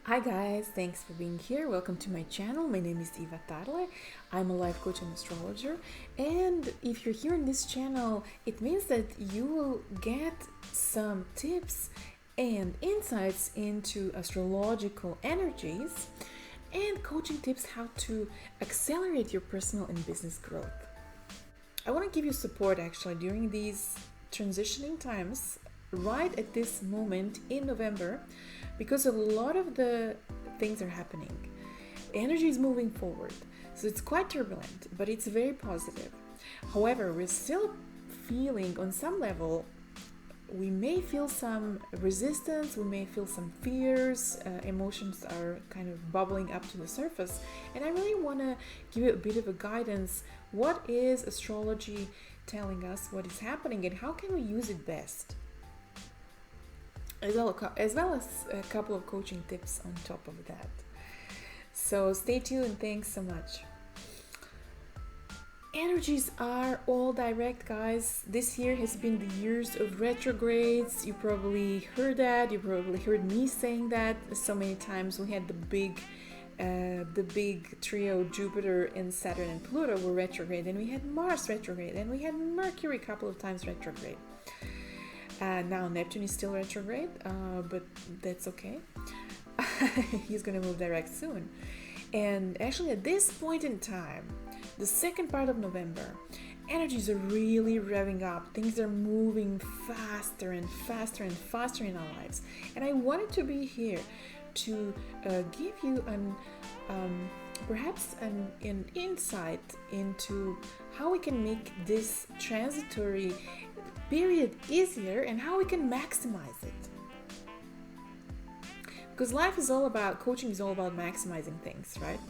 Hi guys, thanks for being here. Welcome to my channel. My name is Eva Tarle. I'm a life coach and astrologer. And if you're here on this channel, it means that you will get some tips and insights into astrological energies and coaching tips how to accelerate your personal and business growth. I want to give you support actually during these transitioning times right at this moment in November because a lot of the things are happening. Energy is moving forward, so it's quite turbulent, but it's very positive. However, we're still feeling on some level, we may feel some resistance, we may feel some fears, emotions are kind of bubbling up to the surface, and I really want to give you a bit of a guidance. What is astrology telling us what is happening and how can we use it best? As well as a couple of coaching tips on top of that. So stay tuned. Thanks so much. Energies are all direct, guys. This year has been the years of retrogrades. You probably heard that. You probably heard me saying that so many times. We had the big trio, Jupiter and Saturn and Pluto were retrograde, and we had Mars retrograde, and we had Mercury a couple of times retrograde. Now Neptune is still retrograde, but that's okay. He's gonna move direct soon. And actually at this point in time, the second part of November, energies are really revving up. Things are moving faster and faster and faster in our lives. And I wanted to be here to give you perhaps an insight into how we can make this transitory period easier and how we can maximize it. Because life is all about, coaching is all about maximizing things, right?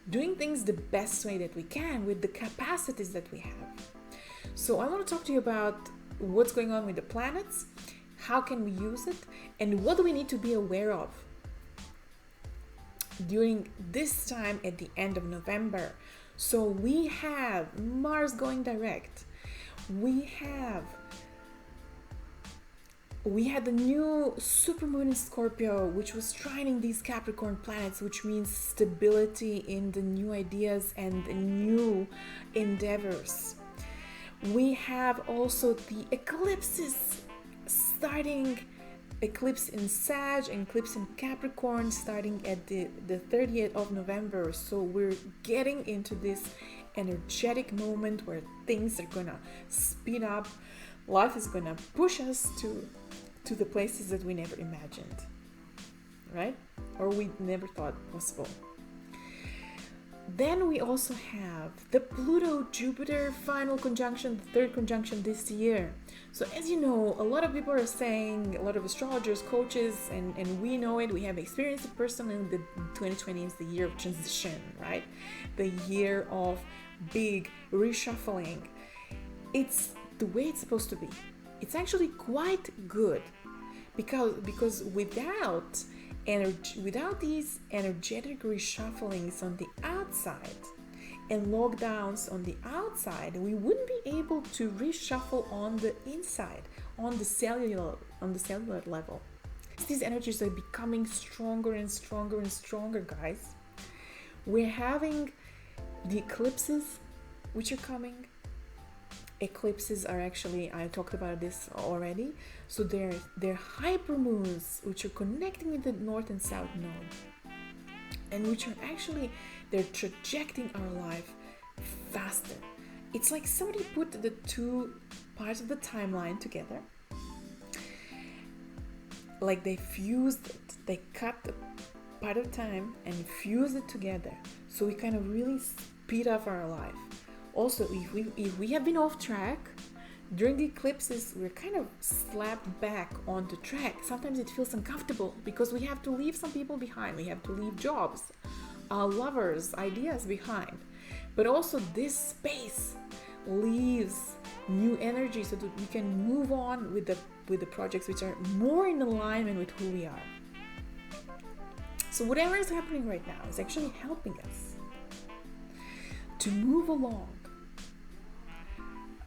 Doing things the best way that we can with the capacities that we have. So I want to talk to you about what's going on with the planets, how can we use it, and what do we need to be aware of during this time at the end of November. So we have Mars going direct. We had the new supermoon in Scorpio, which was trining these Capricorn planets, which means stability in the new ideas and the new endeavors. We have also the eclipses starting, eclipse in Sag, eclipse in Capricorn starting at the 30th of November. So we're getting into this energetic moment where things are gonna speed up. Life is gonna push us to the places that we never imagined, right? Or we never thought possible. Then we also have the Pluto-Jupiter final conjunction, the third conjunction this year. So as you know, a lot of people are saying, a lot of astrologers, coaches, and we know it, we have experienced it personally, the 2020 is the year of transition, right? The year of big reshuffling. It's the way it's supposed to be. It's actually quite good because without these energetic reshufflings on the outside and lockdowns on the outside, we wouldn't be able to reshuffle on the inside, on the cellular level. These energies are becoming stronger and stronger and stronger, guys. We're having the eclipses which are coming. Eclipses are actually, I talked about this already, so they're hypermoons which are connecting with the north and south node, and which are actually, they're trajecting our life faster. It's like somebody put the two parts of the timeline together, like they fused it, they cut the part of time and fused it together, so we kind of really speed up our life. Also, if we have been off track during the eclipses, we're kind of slapped back onto track. Sometimes it feels uncomfortable because we have to leave some people behind. We have to leave jobs, lovers, ideas behind. But also this space leaves new energy so that we can move on with the projects which are more in alignment with who we are. So whatever is happening right now is actually helping us to move along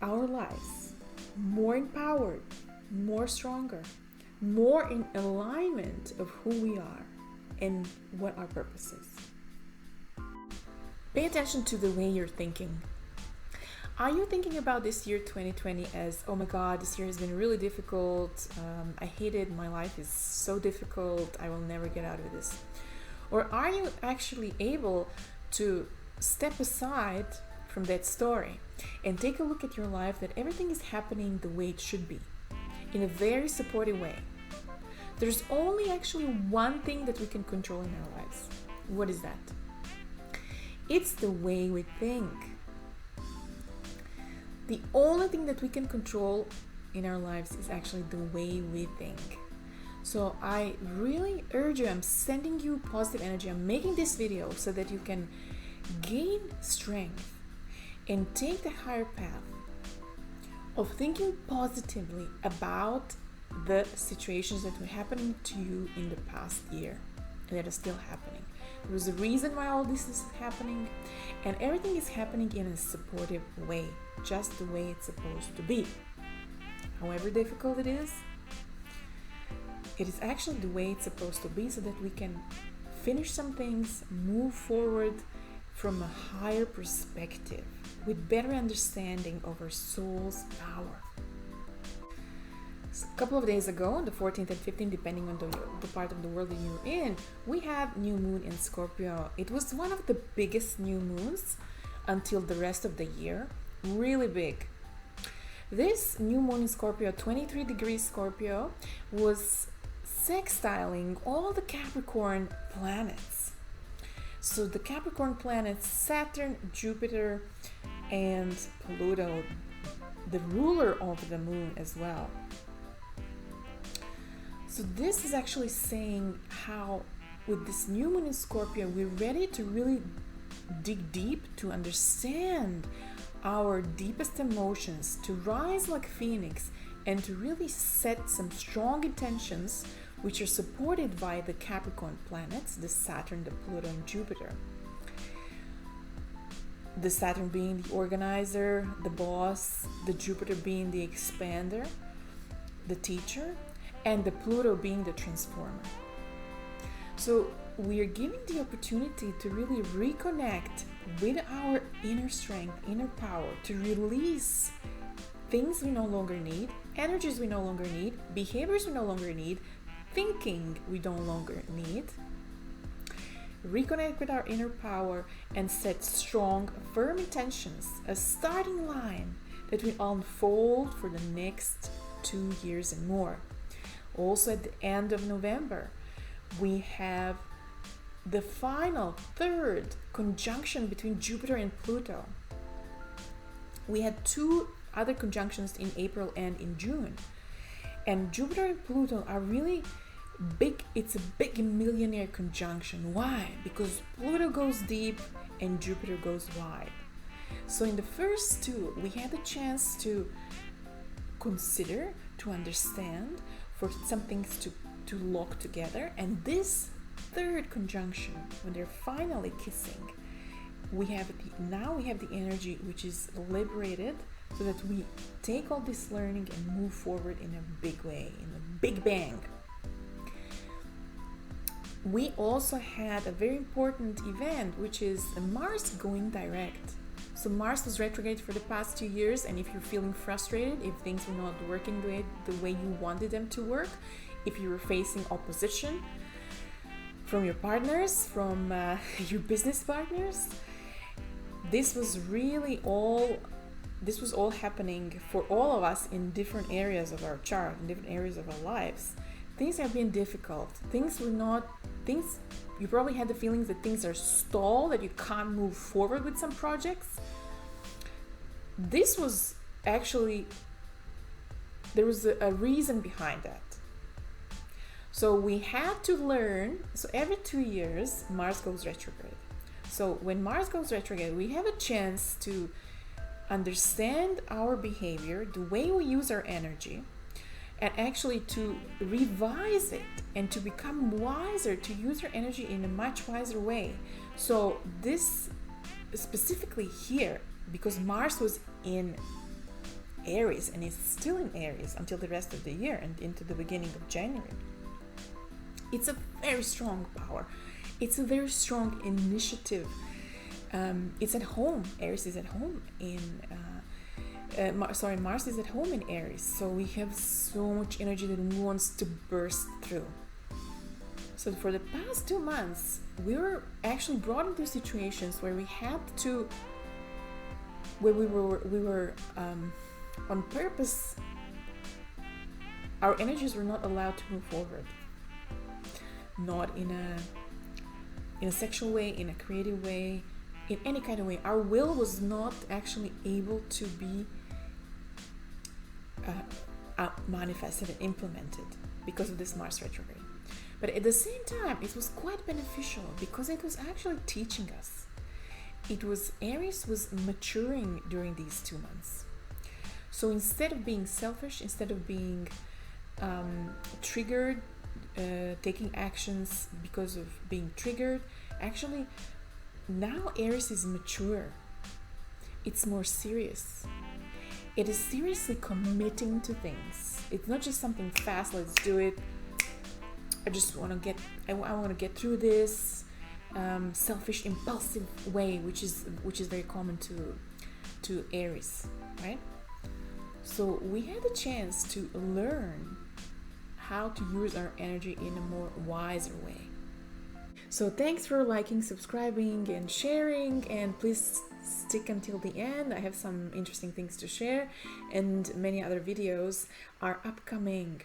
our lives more empowered, more stronger, more in alignment of who we are. and what our purpose is. Pay attention to the way you're thinking. Are you thinking about this year 2020 as, oh my God, this year has been really difficult, I hate it, my life is so difficult, I will never get out of this? Or are you actually able to step aside from that story and take a look at your life, that everything is happening the way it should be, in a very supportive way? There's only actually one thing that we can control in our lives. What is that? It's the way we think. The only thing that we can control in our lives is actually the way we think. So I really urge you, I'm sending you positive energy. I'm making this video so that you can gain strength and take the higher path of thinking positively about the situations that were happening to you in the past year and that are still happening. There was a reason why all this is happening, and everything is happening in a supportive way, just the way it's supposed to be. However difficult it is actually the way it's supposed to be, so that we can finish some things, move forward from a higher perspective, with better understanding of our soul's power. A couple of days ago, on the 14th and 15th, depending on the part of the world that you're in, we had new moon in Scorpio. It was one of the biggest new moons until the rest of the year. Really big. This new moon in Scorpio, 23 degrees Scorpio, was sextiling all the Capricorn planets. So the Capricorn planets, Saturn, Jupiter, and Pluto, the ruler of the moon as well. So this is actually saying how with this new moon in Scorpio, we're ready to really dig deep to understand our deepest emotions, to rise like Phoenix, and to really set some strong intentions which are supported by the Capricorn planets, the Saturn, the Pluto, and Jupiter. The Saturn being the organizer, the boss, the Jupiter being the expander, the teacher, and the Pluto being the transformer. So we are given the opportunity to really reconnect with our inner strength, inner power, to release things we no longer need, energies we no longer need, behaviors we no longer need, thinking we no longer need. Reconnect with our inner power and set strong, firm intentions, a starting line that will unfold for the next 2 years and more. Also, at the end of November, we have the final third conjunction between Jupiter and Pluto. We had 2 other conjunctions in April and in June. And Jupiter and Pluto are really big. It's a big millionaire conjunction. Why? Because Pluto goes deep and Jupiter goes wide. So in the first 2, we had the chance to consider, to understand, for some things to lock together. And this third conjunction, when they're finally kissing, we have the energy which is liberated, so that we take all this learning and move forward in a big way, in a big bang. We also had a very important event, which is Mars going direct. So Mars was retrograde for the past 2 years, and if you're feeling frustrated, if things were not working the way you wanted them to work, if you were facing opposition from your partners, from your business partners, this was all happening for all of us in different areas of our chart, in different areas of our lives. Things have been difficult. You probably had the feelings that things are stalled, that you can't move forward with some projects. This was actually, there was a reason behind that. So we had to learn, so every 2 years, Mars goes retrograde. So when Mars goes retrograde, we have a chance to understand our behavior, the way we use our energy, and actually to revise it and to become wiser, to use our energy in a much wiser way. So this specifically here, because Mars was in Aries and is still in Aries until the rest of the year and into the beginning of January. It's a very strong power. It's a very strong initiative. It's at home. Aries is at home in Mars is at home in Aries, so we have so much energy that wants to burst through. So for the past 2 months, we were actually brought into situations where we were on purpose. Our energies were not allowed to move forward, not in a sexual way, in a creative way, in any kind of way. Our will was not actually able to be manifested and implemented because of this Mars retrograde. But at the same time, it was quite beneficial because it was actually teaching us. Aries was maturing during these 2 months. So instead of being selfish, instead of being triggered, taking actions because of being triggered, actually now Aries is mature. It's more serious. It is seriously committing to things. It's not just something fast, let's do it. I want to get through this selfish, impulsive way, which is very common to Aries, right? So we had a chance to learn how to use our energy in a more wiser way. So thanks for liking, subscribing, and sharing, and please stick until the end. I have some interesting things to share, and many other videos are upcoming.